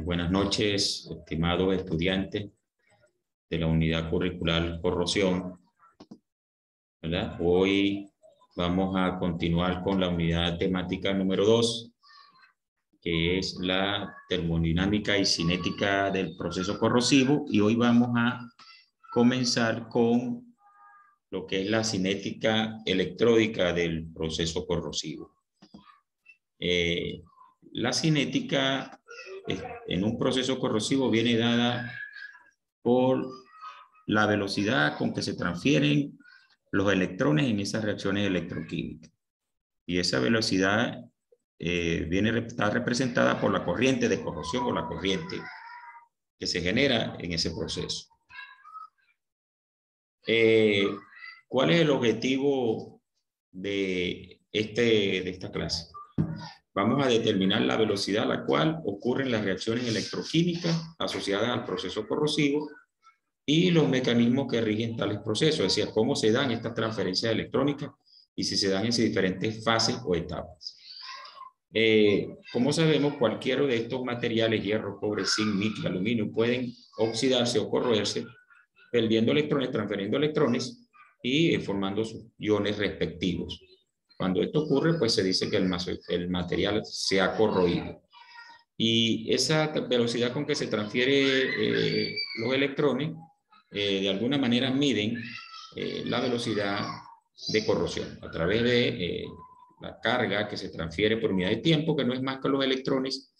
Buenas noches, estimados estudiantes de la unidad curricular corrosión, ¿verdad? Hoy vamos a continuar con la unidad temática número 2, que es la termodinámica y cinética del proceso corrosivo, y hoy vamos a comenzar con lo que es la cinética electródica del proceso corrosivo. La cinética en un proceso corrosivo viene dada por la velocidad con que se transfieren los electrones en esas reacciones electroquímicas. Y esa velocidad está representada por la corriente de corrosión o la corriente que se genera en ese proceso. ¿Cuál es el objetivo de esta clase? Vamos a determinar la velocidad a la cual ocurren las reacciones electroquímicas asociadas al proceso corrosivo y los mecanismos que rigen tales procesos, es decir, cómo se dan estas transferencias electrónicas y si se dan en diferentes fases o etapas. Como sabemos, cualquiera de estos materiales, hierro, cobre, zinc, níquel, aluminio, pueden oxidarse o corroerse, perdiendo electrones, transfiriendo electrones y formando sus iones respectivos. Cuando esto ocurre, pues se dice que el material se ha corroído. Y esa velocidad con que se transfiere los electrones, de alguna manera miden la velocidad de corrosión a través de la carga que se transfiere por unidad de tiempo, que no es más que los electrones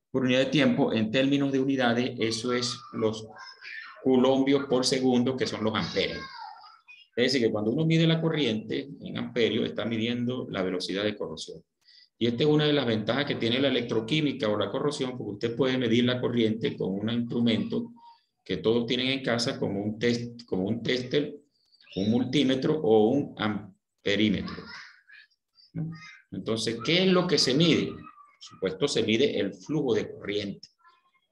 por unidad de tiempo. En términos de unidades, eso es los coulombios por segundo, que son los amperios. Es decir, que cuando uno mide la corriente en amperios, está midiendo la velocidad de corrosión. Y esta es una de las ventajas que tiene la electroquímica o la corrosión, porque usted puede medir la corriente con un instrumento que todos tienen en casa, como un tester, un multímetro o un amperímetro. Entonces, ¿qué es lo que se mide? Por supuesto, se mide el flujo de corriente.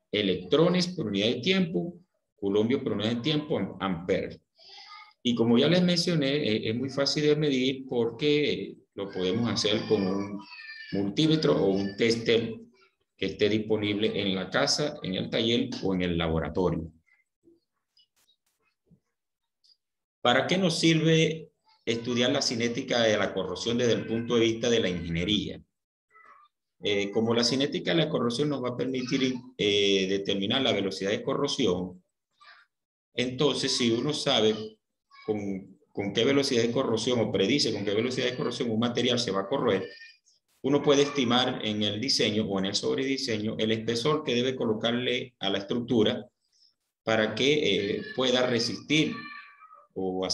Electrones por unidad de tiempo, coulombios por unidad de tiempo, amperes. Y como ya les mencioné, es muy fácil de medir porque lo podemos hacer con un multímetro o un tester que esté disponible en la casa, en el taller o en el laboratorio. ¿Para qué nos sirve estudiar la cinética de la corrosión desde el punto de vista de la ingeniería? Como la cinética de la corrosión nos va a permitir determinar la velocidad de corrosión, entonces si uno sabe con qué velocidad de corrosión o predice con qué velocidad de corrosión un material se va a corroer, uno puede estimar en el diseño o en el sobrediseño el espesor que debe colocarle a la estructura para que pueda resistir o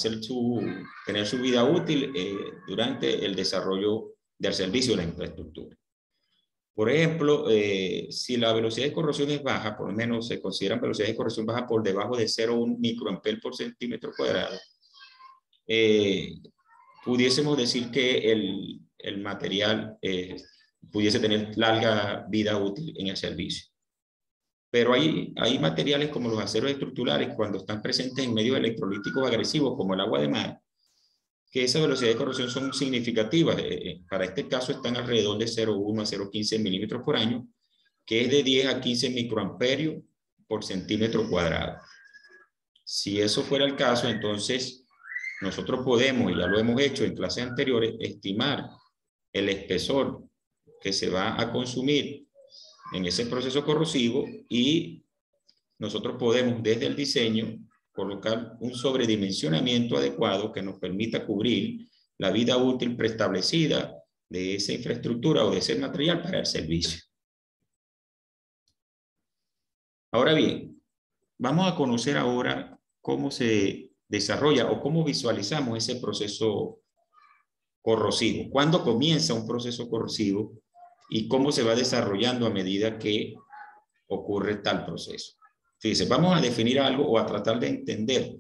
tener su vida útil durante el desarrollo del servicio de la infraestructura. Por ejemplo, si la velocidad de corrosión es baja, por lo menos se consideran velocidades de corrosión baja por debajo de 0,1 microamper por centímetro cuadrado, pudiésemos decir que el material pudiese tener larga vida útil en el servicio. Pero hay materiales como los aceros estructurales, cuando están presentes en medios electrolíticos agresivos como el agua de mar, que esa velocidad de corrosión son significativas. Para este caso están alrededor de 0,1 a 0,15 milímetros por año, que es de 10 a 15 microamperios por centímetro cuadrado. Si eso fuera el caso, entonces nosotros podemos, y ya lo hemos hecho en clases anteriores, estimar el espesor que se va a consumir en ese proceso corrosivo, y nosotros podemos desde el diseño colocar un sobredimensionamiento adecuado que nos permita cubrir la vida útil preestablecida de esa infraestructura o de ese material para el servicio. Ahora bien, vamos a conocer ahora cómo se desarrolla o cómo visualizamos ese proceso corrosivo. ¿Cuándo comienza un proceso corrosivo y cómo se va desarrollando a medida que ocurre tal proceso? Fíjense, vamos a definir algo o a tratar de entender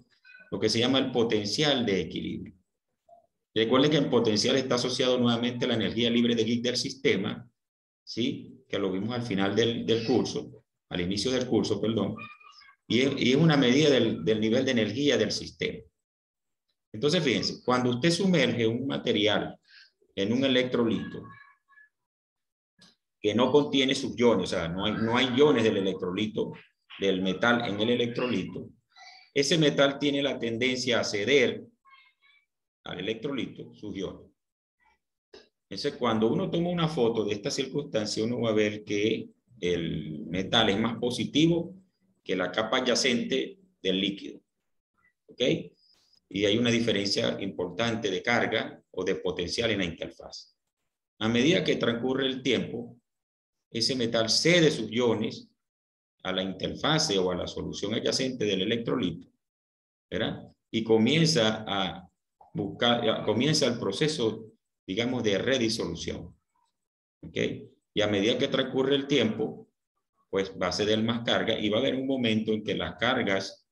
lo que se llama el potencial de equilibrio. Recuerden que el potencial está asociado nuevamente a la energía libre de Gibbs del sistema, ¿sí? Que lo vimos al final del curso, al inicio del curso, perdón, y es una medida del nivel de energía del sistema. Entonces, fíjense, cuando usted sumerge un material en un electrolito, que no contiene sus iones, o sea, no hay iones del electrolito, del metal en el electrolito, ese metal tiene la tendencia a ceder al electrolito sus iones. Entonces, cuando uno toma una foto de esta circunstancia, uno va a ver que el metal es más positivo que la capa adyacente del líquido. ¿Ok? Y hay una diferencia importante de carga o de potencial en la interfaz. A medida que transcurre el tiempo, ese metal cede sus iones a la interfase o a la solución adyacente del electrolito, ¿verdad? Y comienza el proceso, digamos, de redisolución. ¿Ok? Y a medida que transcurre el tiempo, pues va a ceder más carga y va a haber un momento en que las cargas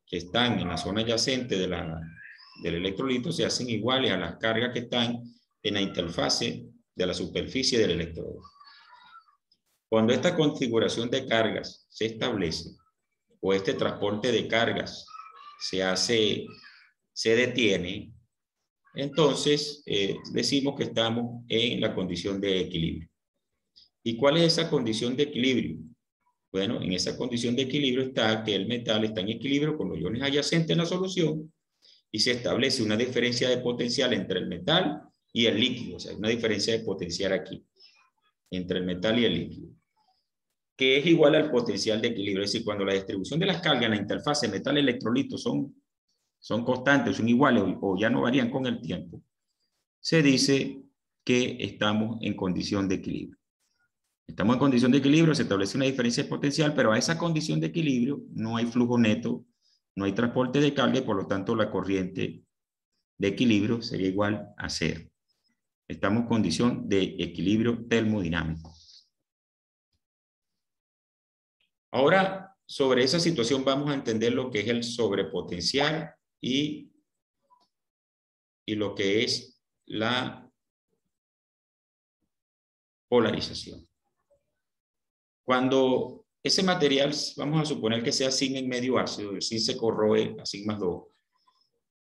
que están en la zona adyacente del electrolito se hacen iguales a las cargas que están en la interfase de la superficie del electrodo. Cuando esta configuración de cargas se establece o este transporte de cargas se detiene, entonces decimos que estamos en la condición de equilibrio. ¿Y cuál es esa condición de equilibrio? Bueno, en esa condición de equilibrio está que el metal está en equilibrio con los iones adyacentes en la solución y se establece una diferencia de potencial entre el metal y el líquido. O sea, hay una diferencia de potencial aquí entre el metal y el líquido, que es igual al potencial de equilibrio. Es decir, cuando la distribución de las cargas en la interfase metal-electrolito son constantes, son iguales o ya no varían con el tiempo, se dice que estamos en condición de equilibrio. Estamos en condición de equilibrio, se establece una diferencia de potencial, pero a esa condición de equilibrio no hay flujo neto, no hay transporte de carga y por lo tanto la corriente de equilibrio sería igual a cero. Estamos en condición de equilibrio termodinámico. Ahora, sobre esa situación vamos a entender lo que es el sobrepotencial y lo que es la polarización. Cuando ese material, vamos a suponer que sea zinc en medio ácido, el zinc se corroe a zinc más 2,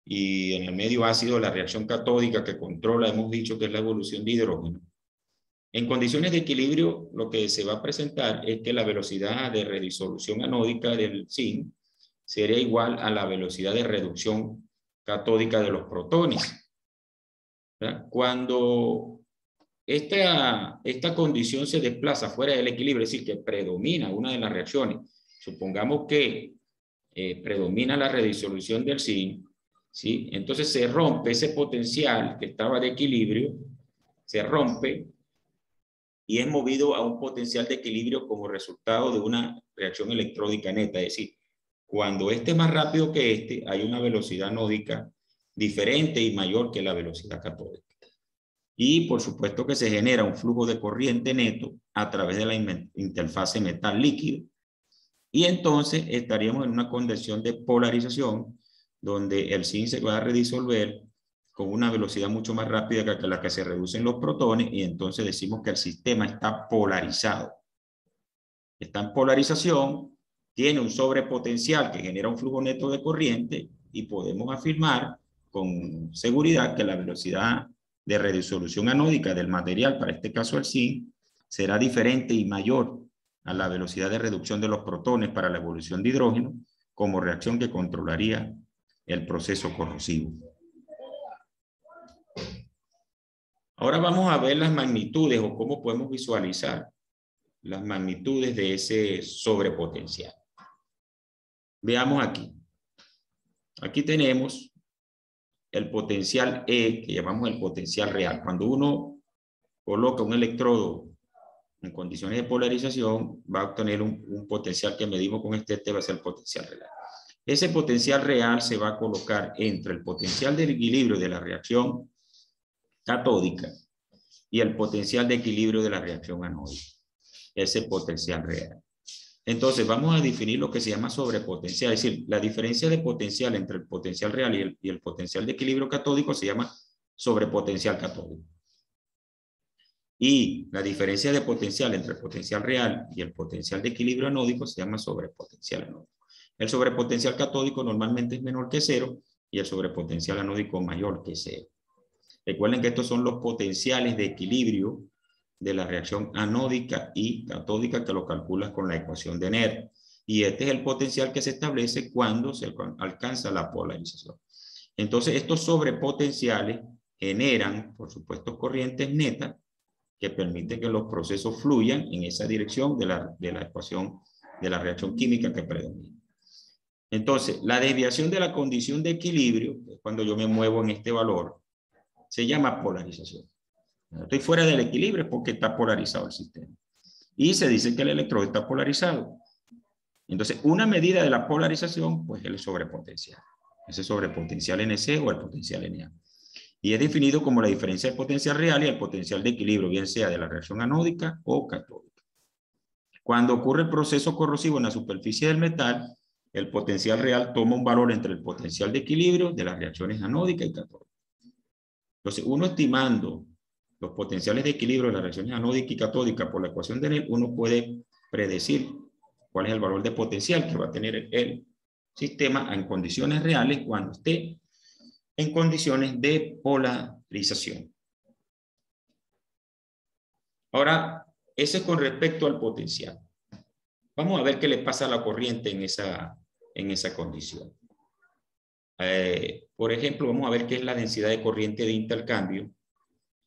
y en el medio ácido la reacción catódica que controla, hemos dicho que es la evolución de hidrógeno. En condiciones de equilibrio, lo que se va a presentar es que la velocidad de redisolución anódica del zinc sería igual a la velocidad de reducción catódica de los protones. ¿Verdad? Cuando esta condición se desplaza fuera del equilibrio, es decir, que predomina una de las reacciones, supongamos que predomina la redisolución del zinc, ¿sí? Entonces se rompe ese potencial que estaba de equilibrio, se rompe y es movido a un potencial de equilibrio como resultado de una reacción electródica neta, es decir, cuando este es más rápido que este, hay una velocidad anódica diferente y mayor que la velocidad catódica. Y por supuesto que se genera un flujo de corriente neto a través de la interfase metal-líquido. Y entonces estaríamos en una condición de polarización donde el zinc se va a redisolver con una velocidad mucho más rápida que la que se reducen los protones y entonces decimos que el sistema está polarizado. Está en polarización, tiene un sobrepotencial que genera un flujo neto de corriente y podemos afirmar con seguridad que la velocidad de redisolución anódica del material, para este caso el zinc, será diferente y mayor a la velocidad de reducción de los protones para la evolución de hidrógeno como reacción que controlaría el proceso corrosivo. Ahora vamos a ver las magnitudes o cómo podemos visualizar las magnitudes de ese sobrepotencial. Veamos aquí. Aquí tenemos el potencial E, que llamamos el potencial real. Cuando uno coloca un electrodo en condiciones de polarización, va a obtener un potencial que medimos con este va a ser el potencial real. Ese potencial real se va a colocar entre el potencial de equilibrio de la reacción catódica y el potencial de equilibrio de la reacción anódica. Ese potencial real. Entonces vamos a definir lo que se llama sobrepotencial, es decir, la diferencia de potencial entre el potencial real y el potencial de equilibrio catódico se llama sobrepotencial catódico. Y la diferencia de potencial entre el potencial real y el potencial de equilibrio anódico se llama sobrepotencial anódico. El sobrepotencial catódico normalmente es menor que 0 y el sobrepotencial anódico mayor que 0. Recuerden que estos son los potenciales de equilibrio de la reacción anódica y catódica, que lo calculas con la ecuación de NER. Y este es el potencial que se establece cuando se alcanza la polarización. Entonces, estos sobrepotenciales generan, por supuesto, corrientes netas que permiten que los procesos fluyan en esa dirección de la ecuación de la reacción química que predomina. Entonces, la desviación de la condición de equilibrio, que es cuando yo me muevo en este valor, se llama polarización. Estoy fuera del equilibrio porque está polarizado el sistema. Y se dice que el electrodo está polarizado. Entonces, una medida de la polarización, pues, es el sobrepotencial. Ese sobrepotencial NC o el potencial NA. Y es definido como la diferencia del potencial real y el potencial de equilibrio, bien sea de la reacción anódica o catódica. Cuando ocurre el proceso corrosivo en la superficie del metal, el potencial real toma un valor entre el potencial de equilibrio de las reacciones anódica y catódica. Entonces, uno estimando los potenciales de equilibrio de las reacciones anódica y catódica por la ecuación de NEL, uno puede predecir cuál es el valor de potencial que va a tener el sistema en condiciones reales cuando esté en condiciones de polarización. Ahora, eso es con respecto al potencial. Vamos a ver qué le pasa a la corriente en esa condición. Por ejemplo, vamos a ver qué es la densidad de corriente de intercambio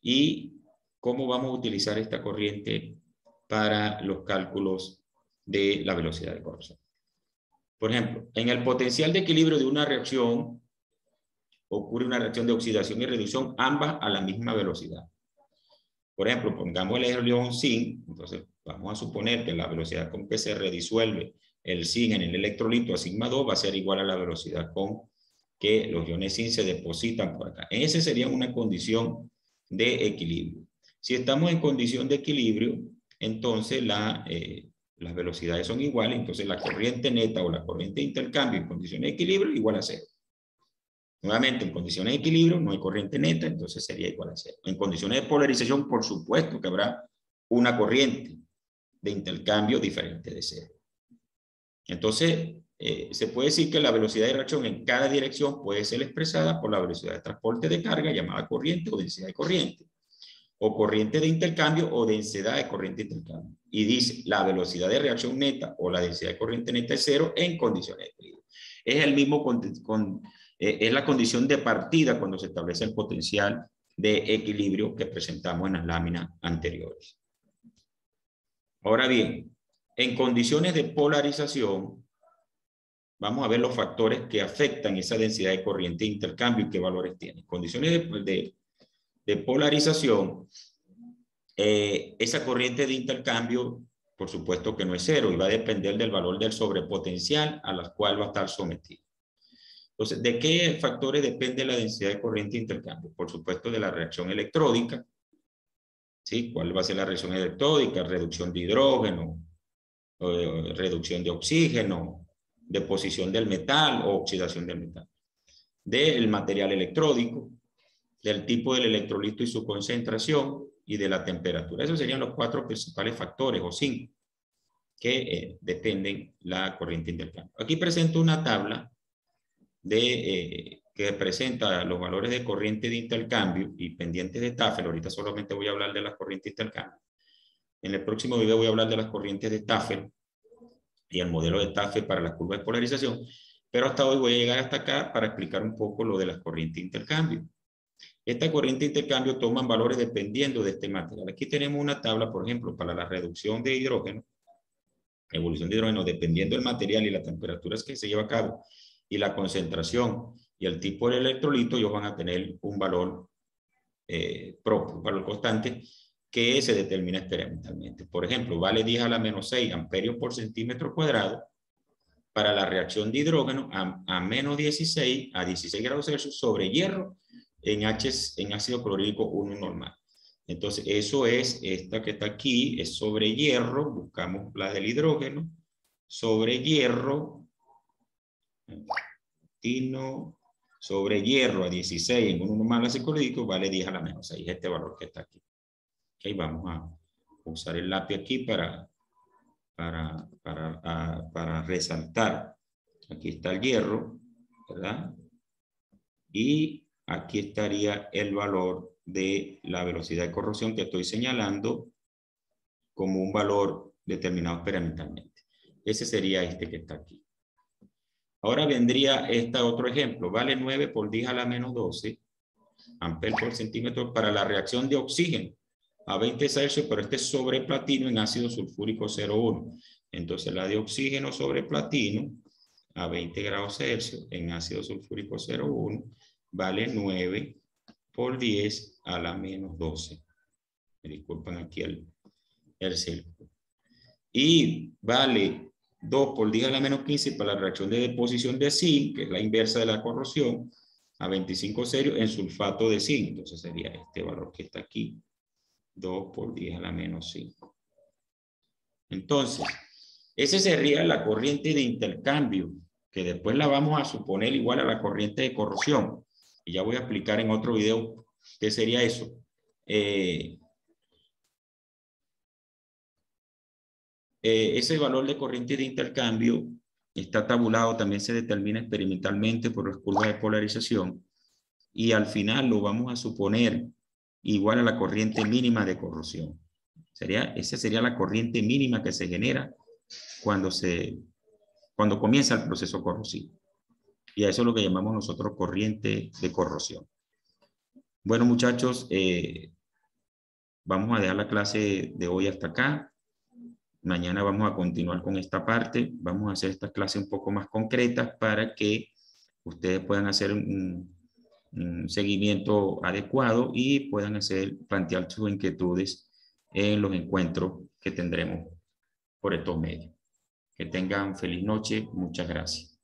y cómo vamos a utilizar esta corriente para los cálculos de la velocidad de corrosión. Por ejemplo, en el potencial de equilibrio de una reacción ocurre una reacción de oxidación y reducción, ambas a la misma velocidad. Por ejemplo, pongamos el ejemplo zinc, entonces vamos a suponer que la velocidad con que se redisuelve el zinc en el electrolito a sigma 2 va a ser igual a la velocidad con que los iones zinc se depositan por acá. Esa sería una condición de equilibrio. Si estamos en condición de equilibrio, entonces las velocidades son iguales, entonces la corriente neta o la corriente de intercambio en condiciones de equilibrio igual a cero. Nuevamente, en condiciones de equilibrio no hay corriente neta, entonces sería igual a cero. En condiciones de polarización, por supuesto que habrá una corriente de intercambio diferente de cero. Entonces, se puede decir que la velocidad de reacción en cada dirección puede ser expresada por la velocidad de transporte de carga, llamada corriente o densidad de corriente, o corriente de intercambio o densidad de corriente de intercambio. Y dice, la velocidad de reacción neta o la densidad de corriente neta es cero en condiciones de equilibrio. Es el mismo es la condición de partida cuando se establece el potencial de equilibrio que presentamos en las láminas anteriores. Ahora bien, en condiciones de polarización, vamos a ver los factores que afectan esa densidad de corriente de intercambio y qué valores tienen. Condiciones de polarización, esa corriente de intercambio, por supuesto que no es cero y va a depender del valor del sobrepotencial a la cual va a estar sometido. Entonces, ¿de qué factores depende la densidad de corriente de intercambio? Por supuesto, de la reacción electródica. ¿Sí? ¿Cuál va a ser la reacción electródica? Reducción de hidrógeno, reducción de oxígeno, deposición del metal o oxidación del metal. Del material electródico, del tipo del electrolito y su concentración y de la temperatura. Esos serían los 4 principales factores o 5 que dependen la corriente de intercambio. Aquí presento una tabla que presenta los valores de corriente de intercambio y pendientes de Tafel. Ahorita solamente voy a hablar de las corrientes de intercambio. En el próximo video voy a hablar de las corrientes de Tafel y el modelo de Tafel para las curvas de polarización. Pero hasta hoy voy a llegar hasta acá para explicar un poco lo de las corrientes de intercambio. Esta corriente de intercambio toman valores dependiendo de este material. Aquí tenemos una tabla, por ejemplo, para la reducción de hidrógeno, evolución de hidrógeno, dependiendo del material y la temperatura que se lleva a cabo y la concentración y el tipo del electrolito, ellos van a tener un valor propio, un valor constante que se determina experimentalmente. Por ejemplo, vale 10 a la menos 6 amperios por centímetro cuadrado para la reacción de hidrógeno a menos 16 a 16 grados Celsius sobre hierro en ácido clorhídrico 1 normal. Entonces, eso es esta que está aquí, es sobre hierro, buscamos la del hidrógeno, sobre hierro, sobre hierro a 16 en 1 normal ácido clorhídrico vale 10 a la menos 6, este valor que está aquí. Okay, vamos a usar el lápiz aquí para resaltar. Aquí está el hierro, ¿verdad? Y aquí estaría el valor de la velocidad de corrosión que estoy señalando como un valor determinado experimentalmente. Ese sería este que está aquí. Ahora vendría este otro ejemplo. Vale 9 por 10 a la menos 12 amperes por centímetro para la reacción de oxígeno a 20 Celsius, pero este es sobre platino en ácido sulfúrico 0,1. Entonces la de oxígeno sobre platino a 20 grados Celsius en ácido sulfúrico 0,1 vale 9 por 10 a la menos 12. Me disculpan aquí el círculo. Y vale 2 por 10 a la menos 15 para la reacción de deposición de zinc, que es la inversa de la corrosión, a 25 Celsius en sulfato de zinc. Entonces sería este valor que está aquí, 2 por 10 a la menos 5. Entonces, esa sería la corriente de intercambio, que después la vamos a suponer igual a la corriente de corrosión. Y ya voy a explicar en otro video qué sería eso. Ese valor de corriente de intercambio está tabulado, también se determina experimentalmente por las curvas de polarización y al final lo vamos a suponer igual a la corriente mínima de corrosión. Esa sería la corriente mínima que se genera cuando comienza el proceso corrosivo. Y a eso es lo que llamamos nosotros corriente de corrosión. Bueno, muchachos, vamos a dejar la clase de hoy hasta acá. Mañana vamos a continuar con esta parte. Vamos a hacer estas clases un poco más concretas para que ustedes puedan hacer un seguimiento adecuado y puedan plantear sus inquietudes en los encuentros que tendremos por estos medios. Que tengan feliz noche. Muchas gracias.